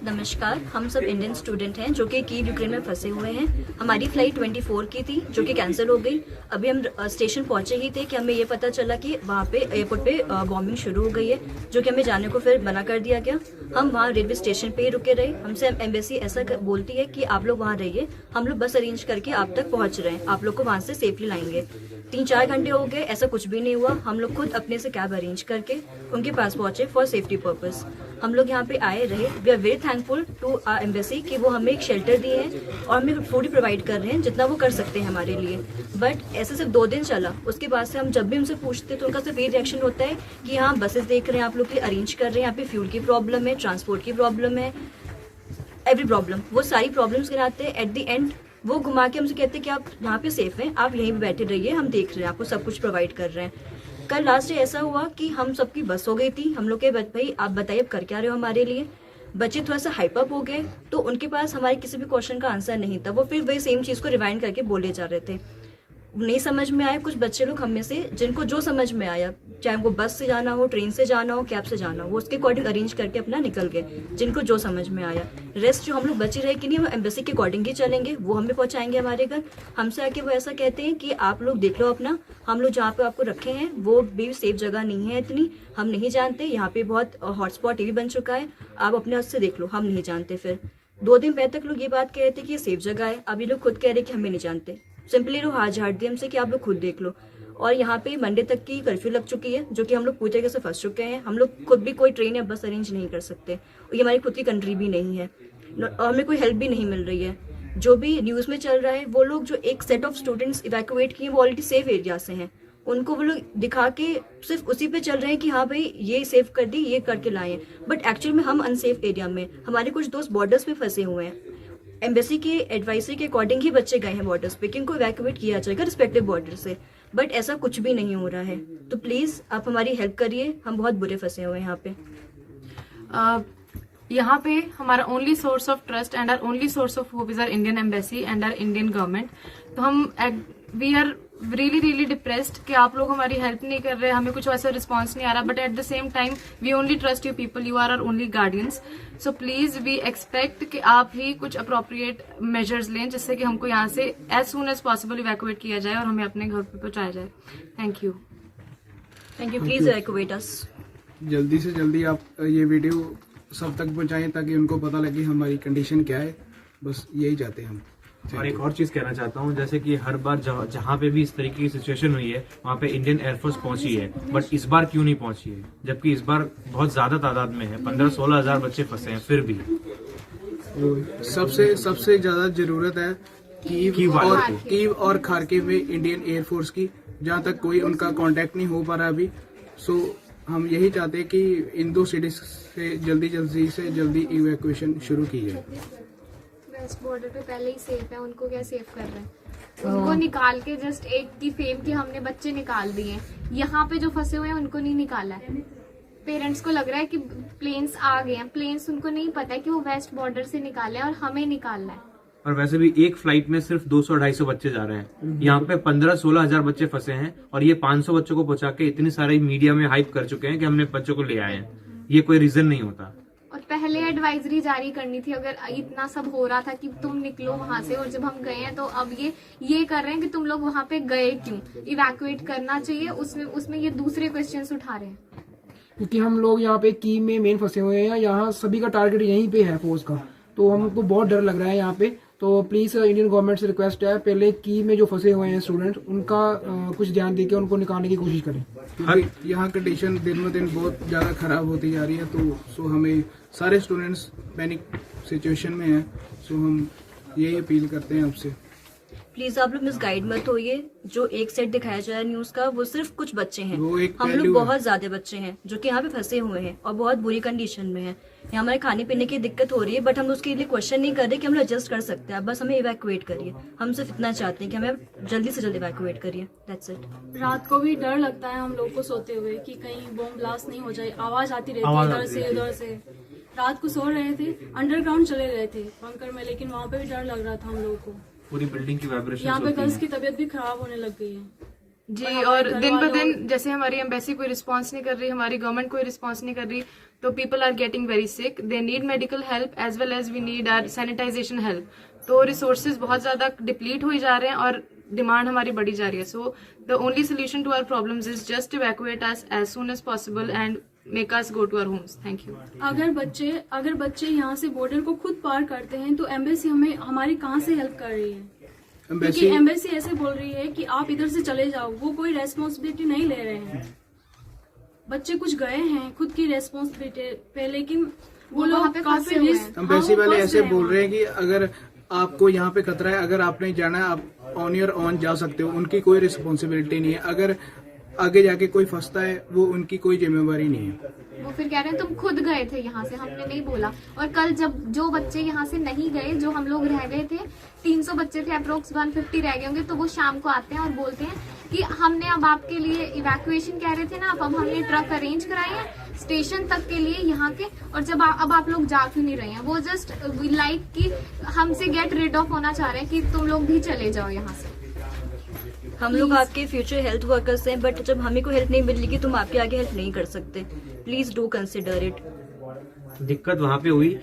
नमस्कार, हम सब इंडियन स्टूडेंट हैं जो कि कीव यूक्रेन में फंसे हुए हैं। हमारी फ्लाइट 24 की थी जो कि कैंसिल हो गई। अभी हम स्टेशन पहुंचे ही थे कि हमें ये पता चला कि वहाँ पे एयरपोर्ट पे बॉम्बिंग शुरू हो गई है, जो कि हमें जाने को फिर मना कर दिया गया। हम वहाँ रेलवे स्टेशन पे ही रुके रहे। हमसे एम्बेसी ऐसा बोलती है कि आप लोग वहाँ रहिए, हम लोग बस अरेंज करके आप तक पहुँच रहे हैं, आप लोग को वहाँ से सेफली लाएंगे। 3-4 घंटे हो गए, ऐसा कुछ भी नहीं हुआ। हम लोग खुद अपने से कैब अरेंज करके उनके पास पहुंचे फॉर सेफ्टी पर्पस। हम लोग यहाँ पे आए रहे। We are very thankful to our embassy कि वो हमें एक शेल्टर दिए हैं और हमें फूड प्रोवाइड कर रहे हैं जितना वो कर सकते हैं हमारे लिए। बट ऐसे सिर्फ 2 दिन चला। उसके बाद से हम जब भी उनसे पूछते तो उनका सिर्फ ये रिएक्शन होता है कि हाँ बसेस देख रहे हैं, आप लोग के लिए अरेंज कर रहे हैं, यहाँ पे फ्यूल की प्रॉब्लम है, ट्रांसपोर्ट की प्रॉब्लम है, एवरी प्रॉब्लम। वो सारी प्रॉब्लम्स गिनाते हैं। एट द एंड वो घुमा के हमसे कहते हैं कि आप यहाँ पे सेफ हैं, आप यहीं पे बैठे रहिए, हम देख रहे हैं, आपको सब कुछ प्रोवाइड कर रहे हैं। कल लास्ट डे ऐसा हुआ कि हम सबकी बस हो गई थी। हम लोग के भाई आप बताइए अब कर क्या रहे हो हमारे लिए। बच्चे थोड़ा सा हाइप अप हो गए तो उनके पास हमारे किसी भी क्वेश्चन का आंसर नहीं था। वो फिर वही सेम चीज को रिवाइंड करके बोले जा रहे थे। नहीं समझ में आया। कुछ बच्चे लोग हम में से जिनको जो समझ में आया, चाहे वो बस से जाना हो, ट्रेन से जाना हो, कैब से जाना हो, वो उसके अकॉर्डिंग अरेंज करके अपना निकल गए, जिनको जो समझ में आया। रेस्ट जो हम लोग बचे रहे कि नहीं, वो एम्बेसी के अकॉर्डिंग ही चलेंगे, वो हमें पहुंचाएंगे हमारे घर। हमसे आके वो ऐसा कहते हैं कि आप लोग देख लो अपना, हम लोग जहाँ पे आपको रखे हैं वो भी सेफ जगह नहीं है इतनी, हम नहीं जानते, यहाँ पे बहुत हॉटस्पॉट ये भी बन चुका है, आप अपने हाथ से देख लो, हम नहीं जानते। फिर 2 दिन पहले तक लोग ये बात कह रहे थे कि ये सेफ जगह है, अभी लोग खुद कह रहे कि हमें नहीं जानते। सिंपली लोग हाथ झाड़ दिए हमसे कि आप लोग खुद देख लो। और यहाँ पे मंडे तक की कर्फ्यू लग चुकी है, जो कि हम लोग पूरी तरीके से फंस चुके हैं। हम लोग खुद भी कोई ट्रेन या बस अरेंज नहीं कर सकते, और ये हमारी खुद की कंट्री भी नहीं है, और हमें कोई हेल्प भी नहीं मिल रही है। जो भी न्यूज में चल रहा है, वो लोग जो एक सेट ऑफ स्टूडेंट्स इवैक्यूएट किए वो ऑलरेडी सेफ एरिया से हैं, उनको वो लोग दिखा के सिर्फ उसी पे चल रहे हैं कि हाँ भाई ये सेव कर दी, ये करके लाए हैं। बट एक्चुअल में हम अनसेफ एरिया में, हमारे कुछ दोस्त बॉर्डर्स पे फंसे हुए हैं। एम्बेसी के एडवाइजरी के अकॉर्डिंग ही बच्चे गए हैं बॉर्डर्स पे कि उनको इवैक्यूएट किया जाएगा रिस्पेक्टिव बॉर्डर से, बट ऐसा कुछ भी नहीं हो रहा है। तो प्लीज आप हमारी हेल्प करिए, हम बहुत बुरे फंसे हुए हैं यहाँ पे। यहाँ पे हमारा only source of trust and our only source of hope is our Indian embassy and our Indian government. तो हम वी आर रियली डिप्रेस्ड कि आप लोग हमारी हेल्प नहीं कर रहे, हमें कुछ वैसा रिस्पॉन्स नहीं आ रहा। But at the same time we only trust you people, you are our only guardians. So please we expect कि आप ही कुछ अप्रोप्रिएट मेजर्स लें जिससे कि हमको यहाँ से as soon as possible evacuate किया जाए और हमें अपने घर पे पहुंचाया जाए। Thank you. Please evacuate us. जल्दी से जल्दी आप ये वीडियो सब तक पहुंचाएं ताकि उनको पता लगे हमारी कंडीशन क्या है। बस यही चाहते हैं हम। और एक और चीज कहना चाहता हूँ, जैसे कि हर बार जहाँ पे भी इस तरीके की सिचुएशन हुई है वहाँ पे इंडियन एयरफोर्स पहुंची है, बट इस बार क्यों नहीं पहुंची है, जबकि इस बार बहुत ज्यादा तादाद में है, 15-16 हजार बच्चे फंसे हैं। फिर भी सबसे ज्यादा जरूरत है कीव और खार्किव में इंडियन एयरफोर्स की, जहाँ तक कोई उनका कांटेक्ट नहीं हो पा रहा अभी। सो हम यही चाहते हैं कि इन 2 सिटीज से जल्दी से जल्दी इवैक्यूएशन शुरू की जाए। वेस्ट बॉर्डर पे पहले ही सेफ है, उनको क्या सेफ कर रहे हैं? उनको निकाल के जस्ट एक की फेम कि हमने बच्चे निकाल दिए। यहाँ पे जो फंसे हुए हैं उनको नहीं निकाला है। पेरेंट्स को लग रहा है कि प्लेन्स आ गए हैं, प्लेन्स उनको नहीं पता है कि वो वेस्ट बॉर्डर से निकाले और हमें निकालना है। और वैसे भी एक फ्लाइट में सिर्फ 200-250 बच्चे जा रहे हैं, यहाँ पे 15-16 हजार बच्चे फंसे हैं, और ये 500 बच्चों को पहुंचा के इतनी सारी मीडिया में हाइप कर चुके हैं कि हमने बच्चों को ले आए हैं। ये कोई रीजन नहीं होता। और पहले एडवाइजरी जारी करनी थी, अगर इतना सब हो रहा था कि तुम निकलो वहां से, और जब हम गए हैं तो अब ये कर रहे हैं कि तुम लोग वहां पे गए क्यों, इवैक्यूएट करना चाहिए। उसमें ये दूसरे क्वेश्चंस उठा रहे हैं। क्योंकि हम लोग यहाँ पे कीव में मेन फंसे हुए हैं, यहाँ सभी का टारगेट यहीं पे है फोर्स का, तो हमको बहुत डर लग रहा है यहाँ पे। तो प्लीज इंडियन गवर्नमेंट से रिक्वेस्ट है, पहले कीव में जो फंसे हुए हैं स्टूडेंट, उनका कुछ ध्यान देके उनको निकालने की कोशिश करें, क्योंकि यहाँ कंडीशन दिनों दिन बहुत ज्यादा खराब होती जा रही है। तो हमें सारे स्टूडेंट्स पैनिक सिचुएशन में हैं। सो हम यही अपील करते हैं आपसे, प्लीज आप लोग मिसगाइड मत होइए। जो एक सेट दिखाया जा रहा है न्यूज का, वो सिर्फ कुछ बच्चे हैं, हम लोग बहुत ज्यादा बच्चे हैं जो कि यहाँ पे फंसे हुए हैं और बहुत बुरी कंडीशन में हैं। यहाँ हमारे खाने पीने की दिक्कत हो रही है, बट हम उसके लिए क्वेश्चन नहीं कर रहे कि हम लोग एडजस्ट कर सकते हैं। आप बस हमें इवैक्यूएट करिए, हम सिर्फ इतना चाहते हैं कि हमें जल्दी से जल्दी इवैक्यूएट करिए। That's it. रात को भी डर लगता है हम लोग को सोते हुए कि कहीं बॉम्ब ब्लास्ट नहीं हो जाए, आवाज आती रहती है इधर से उधर से। रात को सो रहे थे, अंडरग्राउंड चले गए थे बंकर में, लेकिन वहाँ पे भी डर लग रहा था हम लोगों को। पूरी बिल्डिंग की वाइब्रेशन यहाँ पे गर्ल्स की तबीयत भी खराब होने लग गई है जी। और दिन ब दिन जैसे हमारी एम्बेसी कोई रिस्पांस नहीं कर रही, हमारी गवर्नमेंट कोई रिस्पांस नहीं कर रही, तो people are getting very sick, they need medical help as well as we need our sanitisation help. तो रिसोर्सेज बहुत ज्यादा डिप्लीट हो जा रहे हैं और डिमांड हमारी बढ़ी जा रही है। So the only solution to our problems is just evacuate us as soon as possible and make us go to our homes. Thank you. अगर बच्चे यहाँ से बॉर्डर को खुद पार करते हैं तो एम्बेसी हमें हमारी कहाँ से हेल्प कर रही है? क्योंकि एम्बेसी ऐसे बोल रही है कि आप इधर से चले जाओ, वो कोई रेस्पॉन्सिबिलिटी नहीं ले रहे हैं। बच्चे कुछ गए हैं खुद की रेस्पॉन्सिबिलिटी पे, लेकिन वो लोग काफी रिस्क, एम्बेसी वाले ऐसे बोल रहे हैं कि अगर आपको यहाँ पे खतरा है, अगर आप नहीं जाना है, आप ऑन योर ऑन जा सकते हो, उनकी कोई रिस्पॉन्सिबिलिटी नहीं है। अगर आगे जाके कोई फंसता है वो उनकी कोई जिम्मेवारी नहीं है। वो फिर कह रहे हैं तुम खुद गए थे यहाँ से, हमने नहीं बोला। और कल जब जो बच्चे यहाँ से नहीं गए, जो हम लोग रह गए थे, 300 बच्चे थे, अप्रोक्स 150 रह गए होंगे, तो वो शाम को आते हैं और बोलते हैं कि हमने अब आपके लिए इवैक्यूएशन कह रहे थे ना, अब हमने ट्रक अरेंज कराए हैं स्टेशन तक के लिए यहाँ के, और जब अब आप लोग जा क्यों नहीं रहे हैं? वो जस्ट लाइक कि हमसे गेट रिड ऑफ होना चाह रहे हैं कि तुम लोग भी चले जाओ यहाँ से। हम लोग आपके फ्यूचर हेल्थ वर्कर्स हैं, बट जब हमें कोई हेल्प नहीं मिलेगी तो हम आपके आगे हेल्प नहीं कर सकते। Please do consider it. दिक्कत वहाँ पे हुई